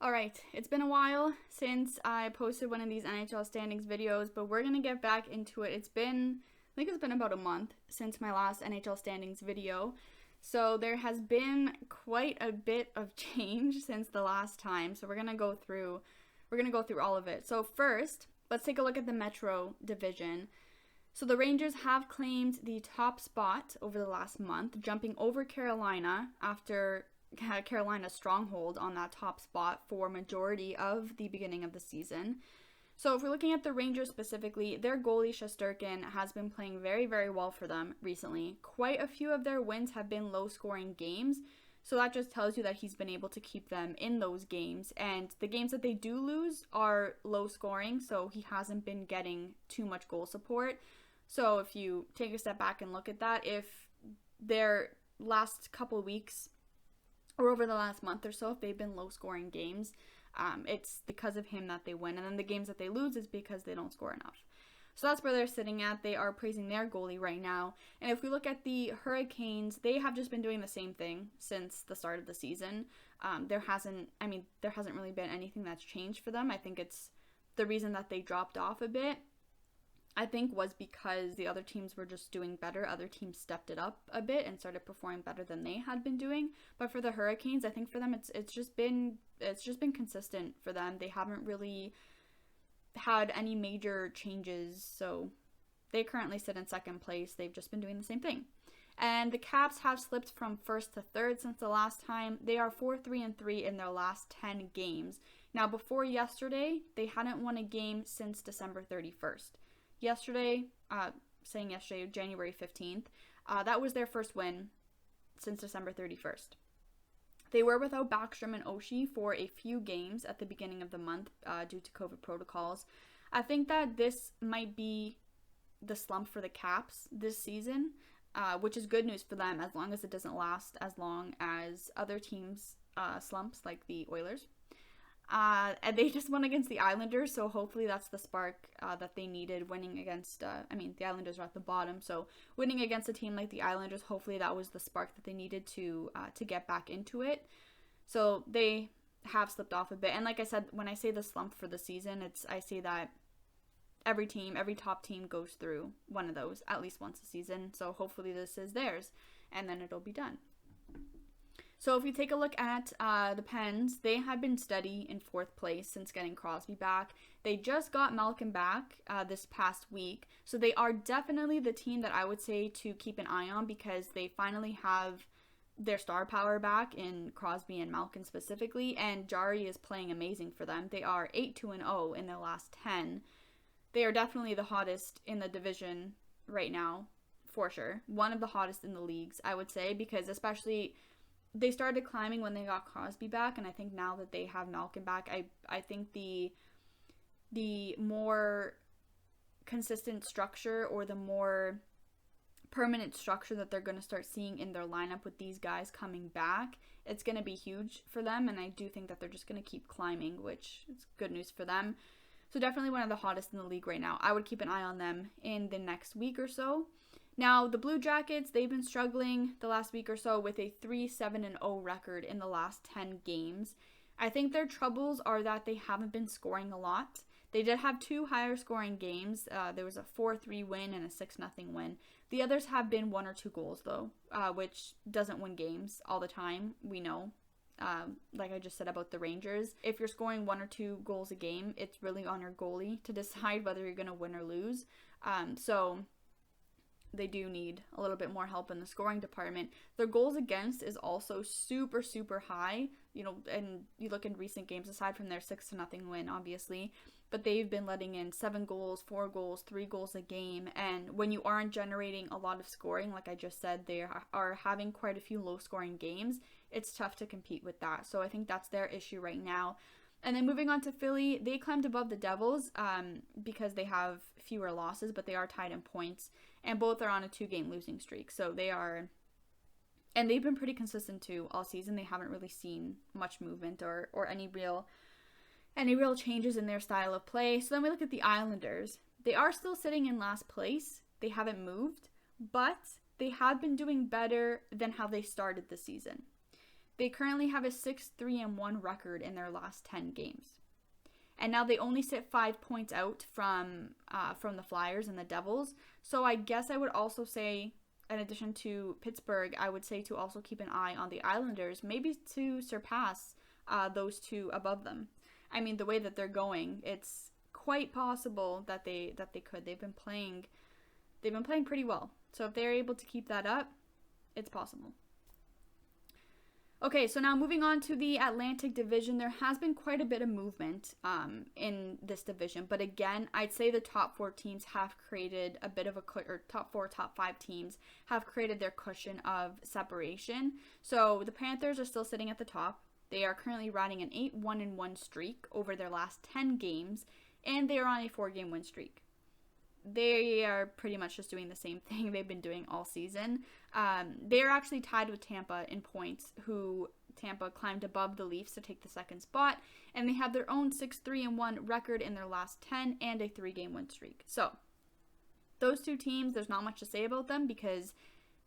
Alright, it's been a while since I posted one of these NHL Standings videos, but we're going to get back into it. I think it's been about a month since my last NHL Standings video. So there has been quite a bit of change since the last time. So we're going to go through all of it. So first, let's take a look at the Metro division. So the Rangers have claimed the top spot over the last month, jumping over Carolina after Carolina's stronghold on that top spot for majority of the beginning of the season. So if we're looking at the Rangers specifically, their goalie Shesterkin has been playing very, very well for them recently. Quite a few of their wins have been low-scoring games, so that just tells you that he's been able to keep them in those games. And the games that they do lose are low-scoring, so he hasn't been getting too much goal support. So if you take a step back and look at that, if their last couple weeks or over the last month or so, if they've been low-scoring games, it's because of him that they win. And then the games that they lose is because they don't score enough. So that's where they're sitting at. They are praising their goalie right now. And if we look at the Hurricanes, they have just been doing the same thing since the start of the season. There hasn't really been anything that's changed for them. I think it's the reason that they dropped off a bit, I think, was because the other teams were just doing better. Other teams stepped it up a bit and started performing better than they had been doing. But for the Hurricanes, I think for them it's just been consistent for them. They haven't really had any major changes, so they currently sit in second place. They've just been doing the same thing. And the Caps have slipped from first to third since the last time. They are 4-3-3 in their last 10 games. Now, before yesterday, they hadn't won a game since December 31st. Yesterday, January 15th, that was their first win since December 31st. They were without Backstrom and Oshie for a few games at the beginning of the month due to COVID protocols. I think that this might be the slump for the Caps this season, which is good news for them as long as it doesn't last as long as other teams' slumps like the Oilers. And they just won against the Islanders, so hopefully that's the spark that they needed winning against, the Islanders are at the bottom, so winning against a team like the Islanders, hopefully that was the spark that they needed to get back into it. So they have slipped off a bit, and like I said, when I say the slump for the season, I say that every top team goes through one of those at least once a season, so hopefully this is theirs, and then it'll be done. So if you take a look at the Pens, they have been steady in fourth place since getting Crosby back. They just got Malkin back this past week. So they are definitely the team that I would say to keep an eye on because they finally have their star power back in Crosby and Malkin specifically. And Jari is playing amazing for them. They are 8-2-0 in their last 10. They are definitely the hottest in the division right now, for sure. One of the hottest in the leagues, I would say, because especially they started climbing when they got Crosby back, and I think now that they have Malkin back, I think the more consistent structure or the more permanent structure that they're going to start seeing in their lineup with these guys coming back, it's going to be huge for them, and I do think that they're just going to keep climbing, which is good news for them. So definitely one of the hottest in the league right now. I would keep an eye on them in the next week or so. Now, the Blue Jackets, they've been struggling the last week or so with a 3-7-0 record in the last 10 games. I think their troubles are that they haven't been scoring a lot. They did have two higher scoring games. There was a 4-3 win and a 6-0 win. The others have been 1 or 2 goals, though, which doesn't win games all the time, we know. Like I just said about the Rangers, if you're scoring 1 or 2 goals a game, it's really on your goalie to decide whether you're going to win or lose. So they do need a little bit more help in the scoring department. Their goals against is also super, super high, and you look in recent games, aside from their 6-0 win, obviously, but they've been letting in 7 goals, 4 goals, 3 goals a game, and when you aren't generating a lot of scoring, like I just said, they are having quite a few low-scoring games. It's tough to compete with that, so I think that's their issue right now. And then moving on to Philly, they climbed above the Devils because they have fewer losses, but they are tied in points. And both are on a 2-game losing streak. So they are, and they've been pretty consistent too all season. They haven't really seen much movement or any real changes in their style of play. So then we look at the Islanders. They are still sitting in last place. They haven't moved, but they have been doing better than how they started the season. They currently have a 6-3-1 record in their last 10 games. And now they only sit 5 points out from the Flyers and the Devils. So I guess I would also say, in addition to Pittsburgh, I would say to also keep an eye on the Islanders, maybe to surpass those two above them. I mean, the way that they're going, it's quite possible that they could. They've been playing pretty well. So if they're able to keep that up, it's possible. Okay, so now moving on to the Atlantic Division, there has been quite a bit of movement in this division. But again, I'd say the top 4 teams have created a bit of top 5 teams have created their cushion of separation. So the Panthers are still sitting at the top. They are currently riding an 8-1-1 streak over their last 10 games, and they are on a 4-game win streak. They are pretty much just doing the same thing they've been doing all season. They are actually tied with Tampa in points, who Tampa climbed above the Leafs to take the second spot, and they have their own 6-3-1 record in their last 10 and a 3-game win streak. So those two teams, there's not much to say about them because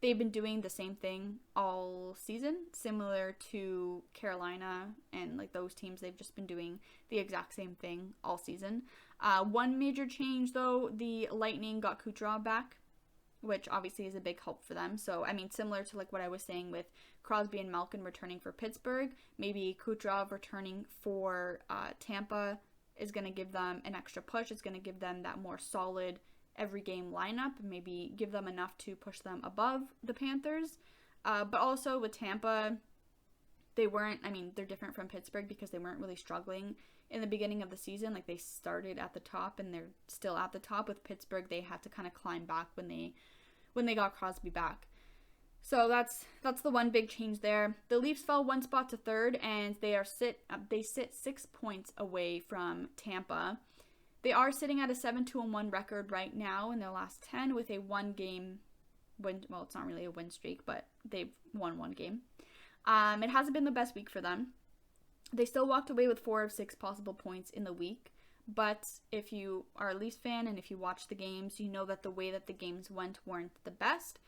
they've been doing the same thing all season, similar to Carolina and like those teams. They've just been doing the exact same thing all season. One major change, though, the Lightning got Kucherov back, which obviously is a big help for them. So, I mean, similar to like what I was saying with Crosby and Malkin returning for Pittsburgh, maybe Kucherov returning for Tampa is going to give them an extra push. It's going to give them that more solid every game lineup, maybe give them enough to push them above the Panthers. But also with Tampa, they're different from Pittsburgh because they weren't really struggling in the beginning of the season. Like, they started at the top and they're still at the top. With Pittsburgh, they had to kind of climb back when they got Crosby back. So that's the one big change there. The Leafs fell 1 spot to 3rd, and they sit 6 points away from Tampa. They are sitting at a 7-1 record right now in their last 10 with a 1-game win. Well, it's not really a win streak, but they've won 1 game. It hasn't been the best week for them. They still walked away with 4 of 6 possible points in the week. But if you are a Leafs fan and if you watch the games, you know that the way that the games went weren't the best,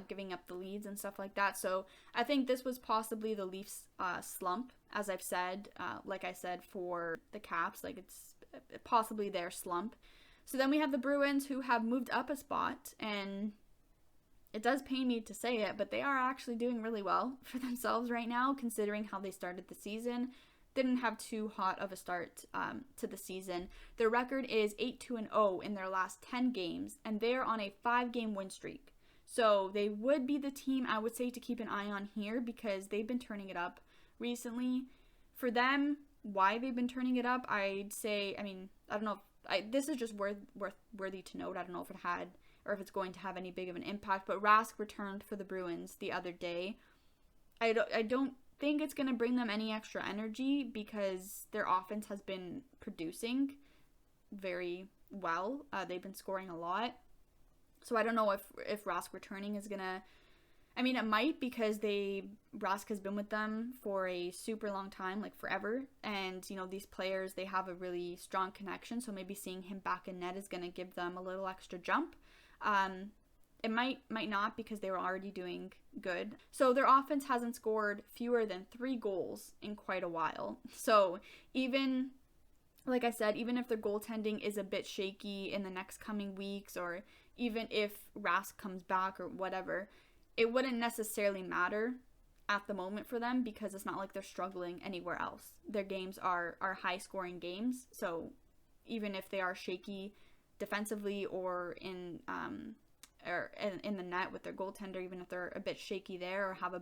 giving up the leads and stuff like that. So I think this was possibly the Leafs' slump, as I've said, like I said for the Caps, like it's possibly their slump. So then we have the Bruins, who have moved up a spot, and it does pain me to say it, but they are actually doing really well for themselves right now, considering how they started the season. Didn't have too hot of a start to the season. Their record is 8-2-0 in their last 10 games, and they're on a 5-game win streak. So they would be the team I would say to keep an eye on here because they've been turning it up recently. For them, why they've been turning it up, I'd say, I don't know. This is just worthy to note. I don't know if it had or if it's going to have any big of an impact, but Rask returned for the Bruins the other day. I don't think it's going to bring them any extra energy because their offense has been producing very well. They've been scoring a lot. So I don't know if Rask returning is going to... it might because Rask has been with them for a super long time, like forever. And, these players, they have a really strong connection. So maybe seeing him back in net is going to give them a little extra jump. It might not because they were already doing good. So their offense hasn't scored fewer than 3 goals in quite a while. So even, like I said, even if their goaltending is a bit shaky in the next coming weeks, or even if Rask comes back or whatever, it wouldn't necessarily matter at the moment for them because it's not like they're struggling anywhere else. Their games are high-scoring games, so even if they are shaky defensively or in the net with their goaltender, even if they're a bit shaky there or have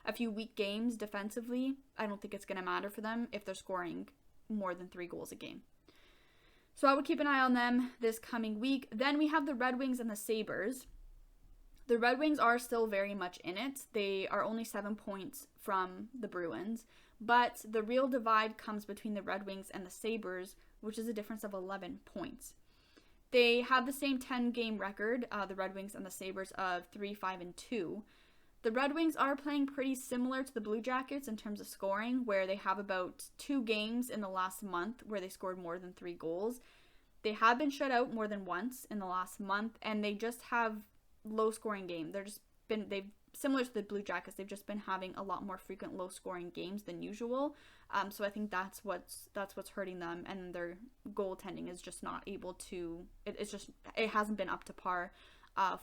a few weak games defensively, I don't think it's going to matter for them if they're scoring more than 3 goals a game. So I would keep an eye on them this coming week. Then we have the Red Wings and the Sabers. The Red Wings are still very much in it. They are only 7 points from the Bruins, but the real divide comes between the Red Wings and the Sabers, which is a difference of 11 points. They have the same 10-game record, the Red Wings and the Sabers, of 3-5-2. The Red Wings are playing pretty similar to the Blue Jackets in terms of scoring, where they have about 2 games in the last month where they scored more than 3 goals. They have been shut out more than once in the last month, and they just have low-scoring game. They've similar to the Blue Jackets, they've just been having a lot more frequent low-scoring games than usual. So I think that's what's hurting them, and their goaltending is just not able to. It hasn't been up to par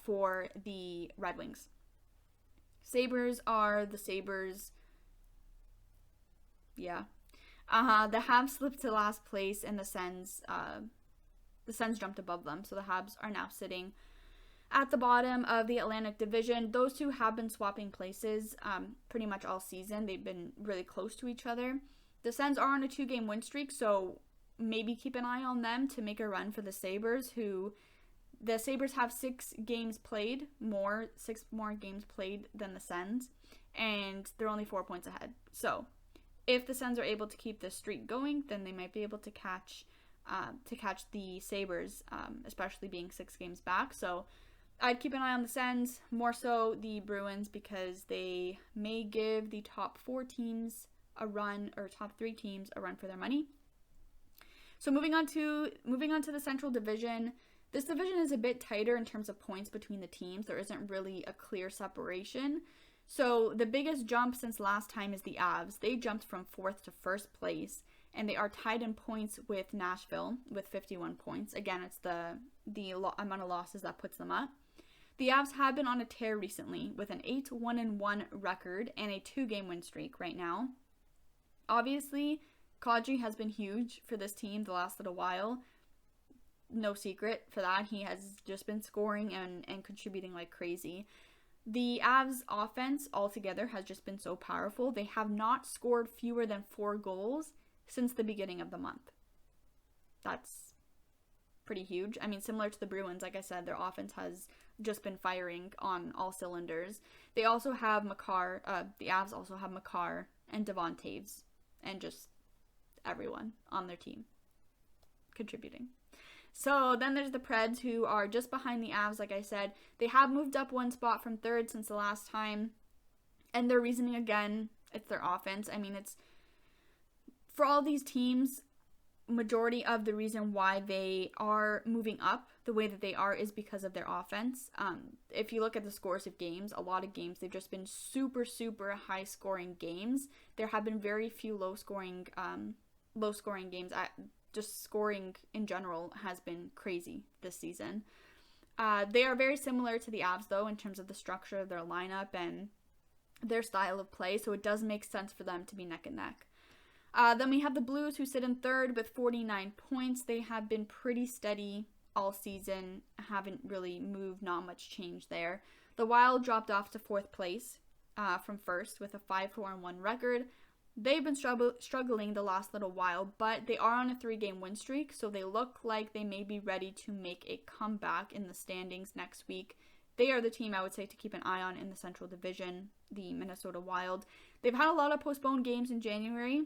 for the Red Wings. Sabers are the Sabers. Yeah. The Habs slipped to last place, and the Sens jumped above them. So the Habs are now sitting at the bottom of the Atlantic Division. Those two have been swapping places pretty much all season. They've been really close to each other. The Sens are on a 2-game win streak, so maybe keep an eye on them to make a run for the Sabers, the Sabers have 6 more games played than the Sens, and they're only 4 points ahead. So if the Sens are able to keep this streak going, then they might be able to catch the Sabers, especially being 6 games back. So I'd keep an eye on the Sens, more so the Bruins, because they may give the top 4 teams a run, or top 3 teams a run for their money. So moving on to the Central Division. This division is a bit tighter in terms of points between the teams. There isn't really a clear separation. So the biggest jump since last time is the Avs. They jumped from 4th to 1st place, and they are tied in points with Nashville with 51 points. Again, it's the amount of losses that puts them up. The Avs have been on a tear recently with an 8-1-1 record and a 2-game win streak right now. Obviously, Kadri has been huge for this team the last little while. No secret for that. He has just been scoring and contributing like crazy. The Avs offense altogether has just been so powerful. They have not scored fewer than 4 goals since the beginning of the month. That's pretty huge. I mean, similar to the Bruins, like I said, their offense has just been firing on all cylinders. They also have Makar, the Avs also have Makar and Devon Toews, and just everyone on their team contributing. So then there's the Preds, who are just behind the Avs, like I said. They have moved up 1 spot from 3rd since the last time. And their reasoning, again, it's their offense. I mean, it's for all these teams, majority of the reason why they are moving up the way that they are is because of their offense. If you look at the scores of games, a lot of games, they've just been super, super high-scoring games. There have been very few low-scoring games. Just scoring in general has been crazy this season. They are very similar to the Avs, though, in terms of the structure of their lineup and their style of play, so it does make sense for them to be neck and neck. Then we have the Blues, who sit in 3rd with 49 points. They have been pretty steady all season, haven't really moved, not much change there. The Wild dropped off to 4th place from 1st with a 5-4-1 record. They've been struggling the last little while, but they are on a 3-game win streak, so they look like they may be ready to make a comeback in the standings next week. They are the team I would say to keep an eye on in the Central Division, the Minnesota Wild. They've had a lot of postponed games in January.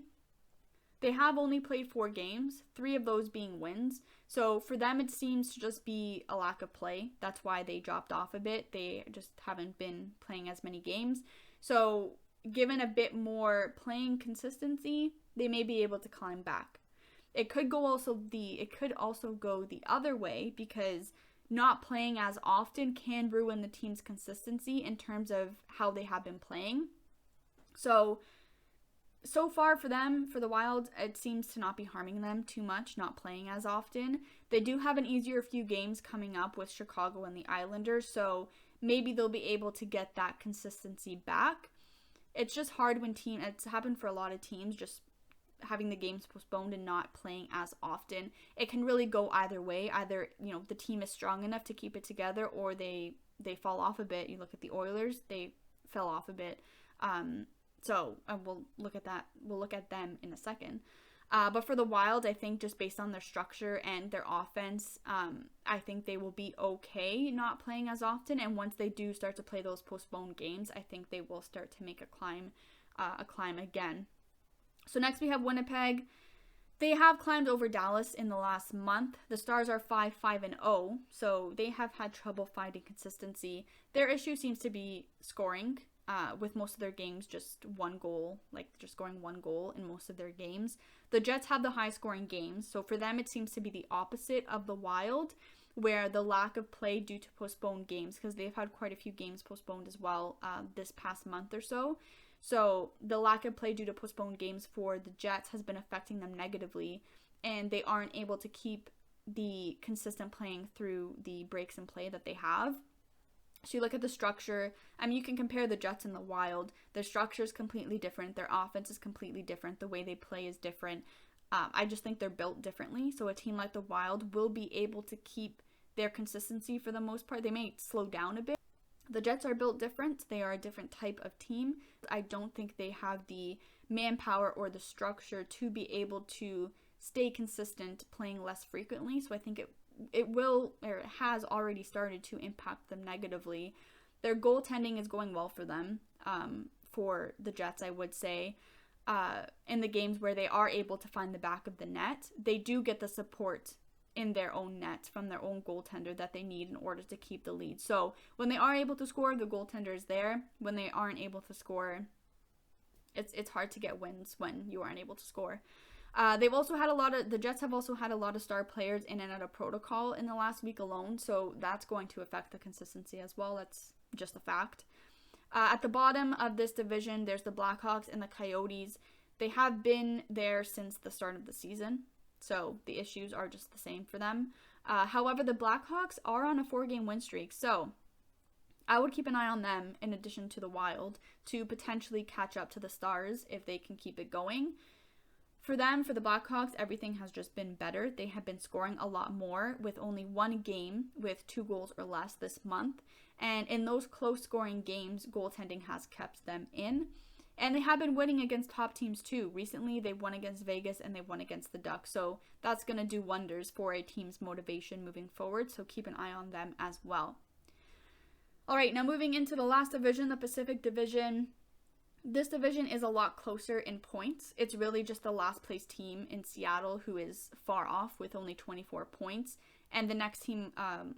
They have only played 4 games, 3 of those being wins. So for them, it seems to just be a lack of play. That's why they dropped off a bit. They just haven't been playing as many games. So given a bit more playing consistency, they may be able to climb back. It could also go the other way, because not playing as often can ruin the team's consistency in terms of how they have been playing. So far for them, for the Wild, it seems to not be harming them too much, not playing as often. They do have an easier few games coming up with Chicago and the Islanders, so maybe they'll be able to get that consistency back. It's just hard when it's happened for a lot of teams, just having the games postponed and not playing as often. It can really go either way. Either, the team is strong enough to keep it together, or they fall off a bit. You look at the Oilers, they fell off a bit. So we'll look at that. We'll look at them in a second. But for the Wild, I think just based on their structure and their offense, I think they will be okay not playing as often. And once they do start to play those postponed games, I think they will start to make a climb again. So next we have Winnipeg. They have climbed over Dallas in the last month. The Stars are 5-5-0, so they have had trouble finding consistency. Their issue seems to be scoring. With most of their games just 1 goal, just scoring 1 goal in most of their games. The Jets have the high scoring games, so for them it seems to be the opposite of the Wild. where the lack of play due to postponed games, because they've had quite a few games postponed as well this past month or so. So the lack of play due to postponed games for the Jets has been affecting them negatively, and they aren't able to keep the consistent playing through the breaks in play that they have. So you look at the structure. I mean, you can compare the Jets and the Wild. Their structure is completely different. Their offense is completely different. The way they play is different. I just think they're built differently. So a team like the Wild will be able to keep their consistency for the most part. They may slow down a bit. The Jets are built different. They are a different type of team. I don't think they have the manpower or the structure to be able to stay consistent playing less frequently. So I think it will, or it has already started to impact them negatively. Their goaltending is going well for them, for the Jets, I would say. In the games where they are able to find the back of the net, they do get the support in their own net from their own goaltender that they need in order to keep the lead. So when they are able to score, the goaltender is there. When they aren't able to score, it's hard to get wins when you aren't able to score. The Jets have also had a lot of star players in and out of protocol in the last week alone, so that's going to affect the consistency as well. That's just a fact. At the bottom of this division, there's the Blackhawks and the Coyotes. They have been there since the start of the season, so the issues are just the same for them. However, the Blackhawks are on a 4-game win streak, so I would keep an eye on them in addition to the Wild to potentially catch up to the Stars if they can keep it going. For them, for the Blackhawks, everything has just been better. They have been scoring a lot more with only one game with 2 goals or less this month. And in those close scoring games, goaltending has kept them in. And they have been winning against top teams too. Recently, they won against Vegas and they won against the Ducks. So that's going to do wonders for a team's motivation moving forward. So keep an eye on them as well. All right, now moving into the last division, the Pacific Division. This division is a lot closer in points. It's really just the last place team in Seattle who is far off with only 24 points. And the next team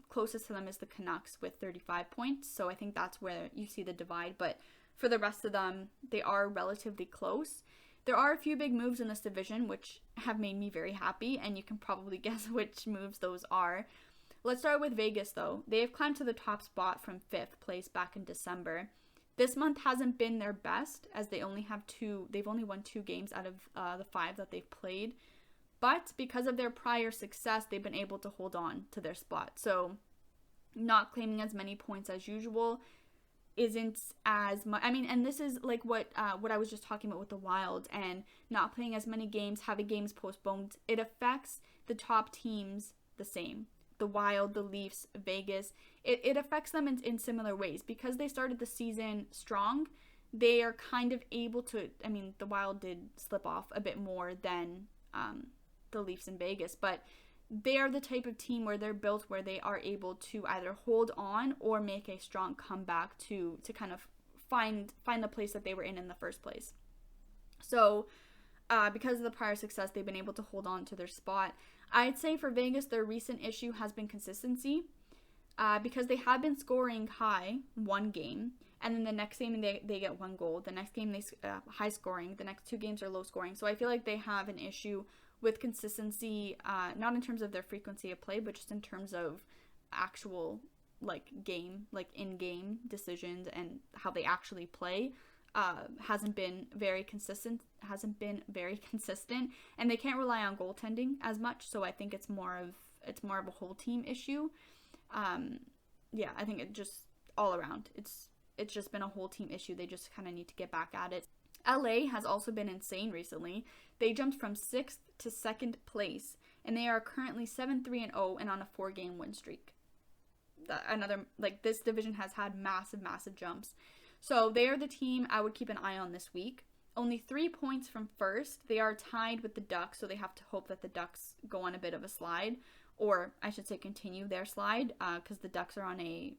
closest to them is the Canucks with 35 points. So I think that's where you see the divide. But for the rest of them, they are relatively close. There are a few big moves in this division which have made me very happy. And you can probably guess which moves those are. Let's start with Vegas though. They have climbed to the top spot from 5th place back in December. This month hasn't been their best as they've only won 2 games out of the 5 that they've played. But because of their prior success, they've been able to hold on to their spot. So not claiming as many points as usual isn't as much. I mean, and this is like what I was just talking about with the Wild and not playing as many games, having games postponed. It affects the top teams the same. The Wild, the Leafs, Vegas, it affects them in similar ways. Because they started the season strong, they are kind of able to, I mean, the Wild did slip off a bit more than the Leafs in Vegas, but they are the type of team where they're built where they are able to either hold on or make a strong comeback to kind of find the place that they were in the first place. So because of the prior success, they've been able to hold on to their spot. I'd say for Vegas, their recent issue has been consistency because they have been scoring high one game, and then the next game they get 1 goal. The next game they high scoring. The next 2 games are low scoring. So I feel like they have an issue with consistency, not in terms of their frequency of play, but just in terms of actual in-game decisions and how they actually play. Hasn't been very consistent, and they can't rely on goaltending as much, so I think it's more of a whole team issue. I think it just all around it's just been a whole team issue. They just kind of need to get back at it. LA has also been insane recently. They jumped from 6th to 2nd place, and they are currently 7-3-0 and on a 4-game win streak. This division has had massive jumps. So they are the team I would keep an eye on this week. Only 3 points from first. They are tied with the Ducks, so they have to hope that the Ducks go on a bit of a slide. Or I should say continue their slide, because the Ducks are on a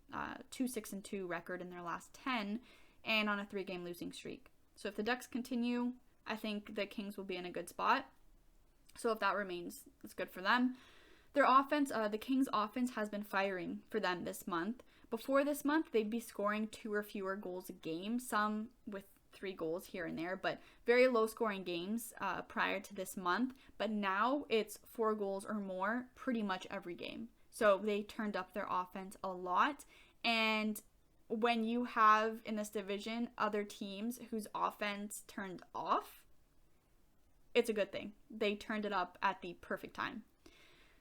2-6-2 record in their last 10 and on a 3-game losing streak. So if the Ducks continue, I think the Kings will be in a good spot. So if that remains, it's good for them. Their offense, the Kings' offense has been firing for them this month. Before this month, they'd be scoring 2 or fewer goals a game, some with 3 goals here and there, but very low scoring games prior to this month. But now it's 4 goals or more pretty much every game. So they turned up their offense a lot. And when you have in this division other teams whose offense turned off, it's a good thing. They turned it up at the perfect time.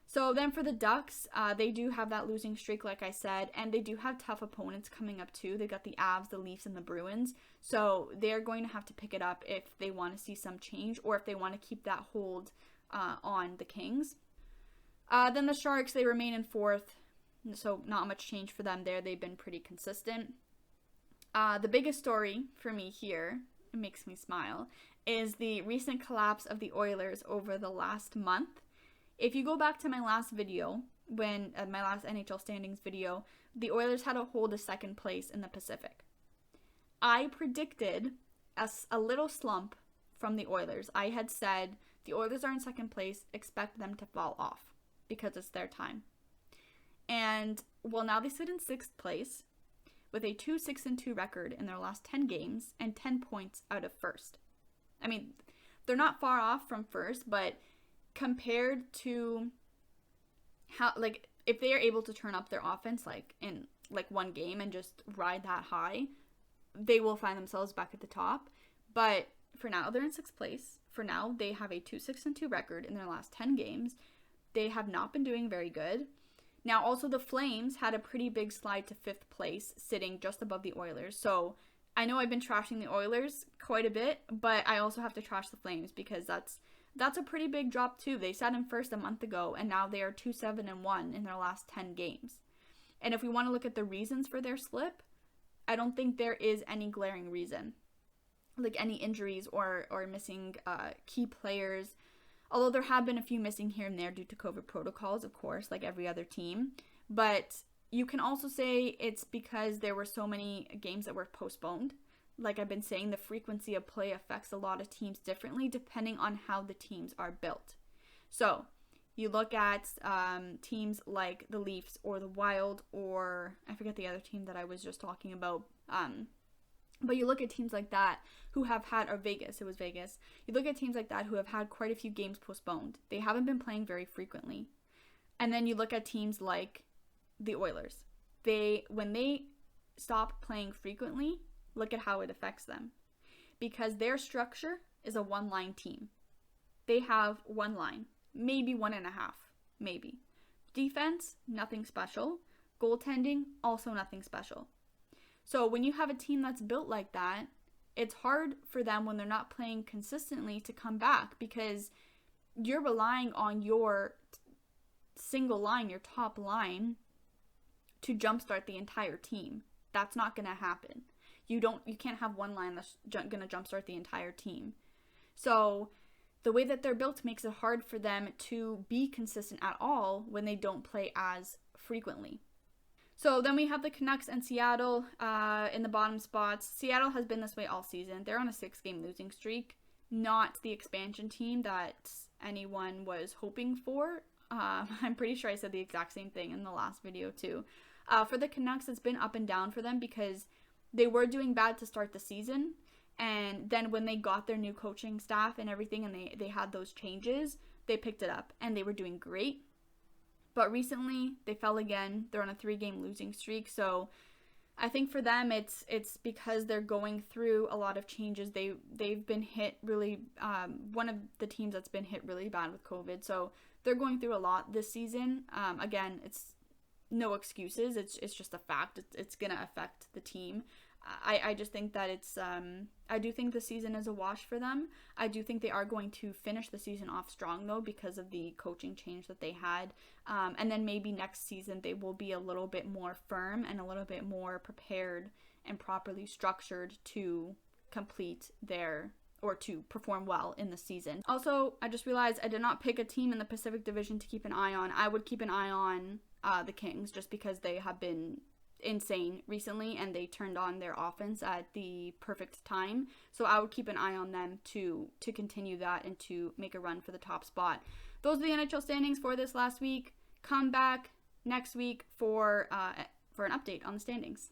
So then for the Ducks, they do have that losing streak, like I said, and they do have tough opponents coming up too. They got the Avs, the Leafs, and the Bruins. So they're going to have to pick it up if they want to see some change or if they want to keep that hold on the Kings. Then the Sharks, they remain in fourth, so not much change for them there. They've been pretty consistent. The biggest story for me here, it makes me smile, is the recent collapse of the Oilers over the last month. If you go back to my last video, my last NHL Standings video, the Oilers had to hold a second place in the Pacific. I predicted a little slump from the Oilers. I had said the Oilers are in second place, expect them to fall off because it's their time. And, well, now they sit in sixth place with a 2-6-2 record in their last 10 games and 10 points out of first. I mean, they're not far off from first, but compared to how, like, if they are able to turn up their offense, like, in, like, one game and just ride that high, they will find themselves back at the top. But for now, they're in sixth place. For now, they have a 2-6-2 record in their last 10 games. They have not been doing very good. Now, also, the Flames had a pretty big slide to fifth place, sitting just above the Oilers. So, I know I've been trashing the Oilers quite a bit, but I also have to trash the Flames because that's a pretty big drop too. They sat in first a month ago, and now they are 2-7-1 in their last 10 games. And if we want to look at the reasons for their slip, I don't think there is any glaring reason, like any injuries or missing key players. Although there have been a few missing here and there due to COVID protocols, of course, like every other team. But you can also say it's because there were so many games that were postponed. Like I've been saying, the frequency of play affects a lot of teams differently depending on how the teams are built. So you look at teams like the Leafs or the Wild, or I forget the other team that I was just talking about. But you look at teams like that who have had, or Vegas, it was Vegas. You look at teams like that who have had quite a few games postponed. They haven't been playing very frequently. And then you look at teams like the Oilers. When they stop playing frequently, look at how it affects them. Because their structure is a one-line team. They have one line, maybe 1.5, maybe. Defense, nothing special. Goaltending, also nothing special. So when you have a team that's built like that, it's hard for them when they're not playing consistently to come back because you're relying on your single line, your top line, to jumpstart the entire team. That's not going to happen. You can't have one line that's going to jumpstart the entire team. So the way that they're built makes it hard for them to be consistent at all when they don't play as frequently. So then we have the Canucks and Seattle in the bottom spots. Seattle has been this way all season. They're on a 6-game losing streak. Not the expansion team that anyone was hoping for. I'm pretty sure I said the exact same thing in the last video too. For the Canucks, it's been up and down for them because they were doing bad to start the season. And then when they got their new coaching staff and everything and they had those changes, they picked it up and they were doing great. But recently, they fell again. They're on a 3-game losing streak. So I think for them, it's because they're going through a lot of changes. They've been hit really, one of the teams that's been hit really bad with COVID. So they're going through a lot this season. Again, it's no excuses. It's just a fact. It's going to affect the team. I just think that I do think the season is a wash for them. I do think they are going to finish the season off strong, though, because of the coaching change that they had. And then maybe next season they will be a little bit more firm and a little bit more prepared and properly structured to complete or to perform well in the season. Also, I just realized I did not pick a team in the Pacific Division to keep an eye on. I would keep an eye on the Kings just because they have been insane recently and they turned on their offense at the perfect time. So I would keep an eye on them to continue that and to make a run for the top spot. Those are the NHL standings for this last week. Come back next week for an update on the standings.